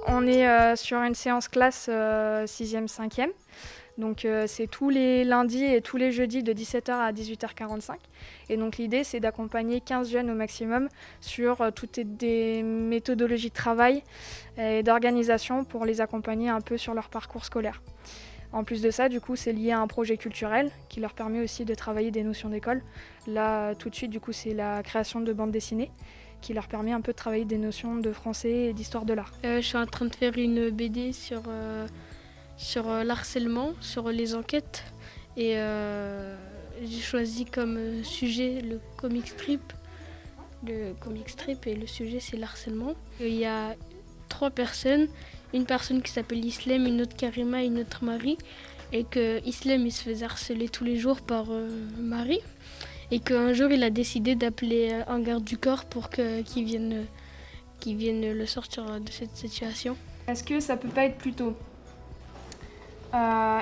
On est sur une séance classe 6e, 5e. Donc c'est tous les lundis et tous les jeudis de 17h à 18h45. Et donc l'idée c'est d'accompagner 15 jeunes au maximum sur toutes des méthodologies de travail et d'organisation pour les accompagner un peu sur leur parcours scolaire. En plus de ça, du coup, c'est lié à un projet culturel qui leur permet aussi de travailler des notions d'école. Là, tout de suite, du coup, c'est la création de bandes dessinées qui leur permet un peu de travailler des notions de français et d'histoire de l'art. Je suis en train de faire une BD sur l'harcèlement, sur les enquêtes. Et j'ai choisi comme sujet le comic strip. Le comic strip et le sujet c'est l'harcèlement. Il y a 3 personnes. Une personne qui s'appelle Islem, une autre Karima et une autre Marie. Et que Islem il se faisait harceler tous les jours par Marie. Et qu'un jour il a décidé d'appeler un garde du corps pour qu'il vienne le sortir de cette situation. Est-ce que ça peut pas être plutôt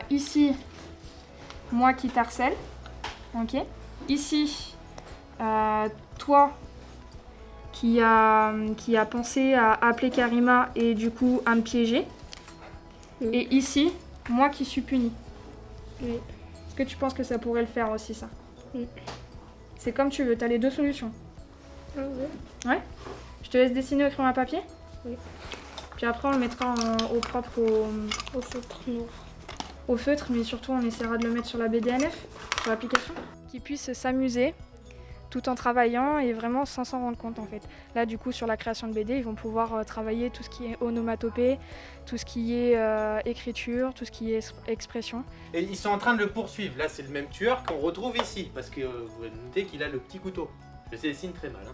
ici, moi qui t'harcèle, ok. Ici, toi qui a pensé à appeler Karima et du coup à me piéger. Et ici, moi qui suis punie. Oui. Est-ce que tu penses que ça pourrait le faire aussi, ça? Oui. C'est comme tu veux, t'as les deux solutions. Oui. Ouais. Je te laisse dessiner au crayon à papier. Oui. Puis après, on le mettra au propre Au feutre noir. au feutre, mais surtout, on essaiera de le mettre sur la BDNF, sur l'application. Qu'ils puissent s'amuser tout en travaillant et vraiment sans s'en rendre compte en fait. Là du coup sur la création de BD, ils vont pouvoir travailler tout ce qui est onomatopée, tout ce qui est écriture, tout ce qui est expression. Et ils sont en train de le poursuivre. Là c'est le même tueur qu'on retrouve ici, parce que vous notez qu'il a le petit couteau. Je dessine très mal.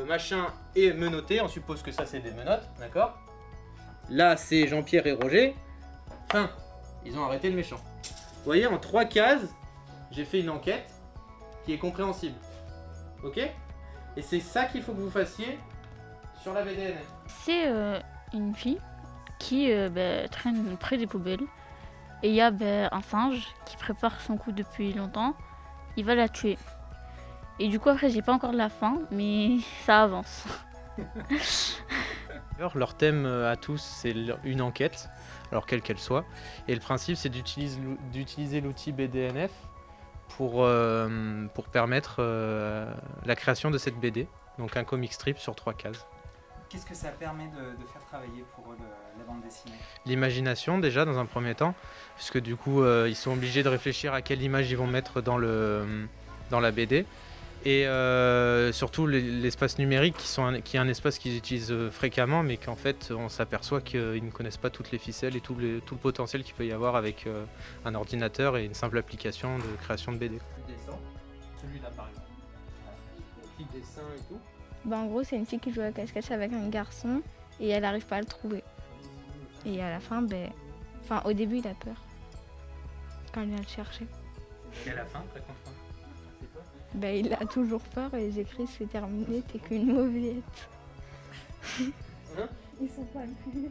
Machin et menotté, on suppose que ça c'est des menottes, d'accord? Là c'est Jean-Pierre et Roger. Fin, ils ont arrêté le méchant. Vous voyez, en 3 cases, j'ai fait une enquête qui est compréhensible. Ok? Et c'est ça qu'il faut que vous fassiez sur la BDNF. C'est une fille qui traîne près des poubelles. Et il y a un singe qui prépare son coup depuis longtemps. Il va la tuer. Et du coup après j'ai pas encore la fin, mais ça avance. Leur thème à tous, c'est une enquête, alors quelle qu'elle soit. Et le principe, c'est d'utiliser l'outil BDNF pour permettre la création de cette BD, donc un comic strip sur 3 cases. Qu'est-ce que ça permet de faire travailler pour la bande dessinée? L'imagination déjà dans un premier temps, puisque du coup ils sont obligés de réfléchir à quelle image ils vont mettre dans la BD. Et surtout l'espace numérique qui est un espace qu'ils utilisent fréquemment, mais qu'en fait on s'aperçoit qu'ils ne connaissent pas toutes les ficelles et tout le potentiel qu'il peut y avoir avec un ordinateur et une simple application de création de BD. Tu descends, celui-là par exemple. Petit dessin et tout. En gros, c'est une fille qui joue à cache-cache avec un garçon et elle n'arrive pas à le trouver. Et à la fin, au début, il a peur quand il vient le chercher. Et à la fin, très content. Il a toujours peur et j'écris c'est terminé, t'es qu'une mauviette. Hein? Ils sont pas venus.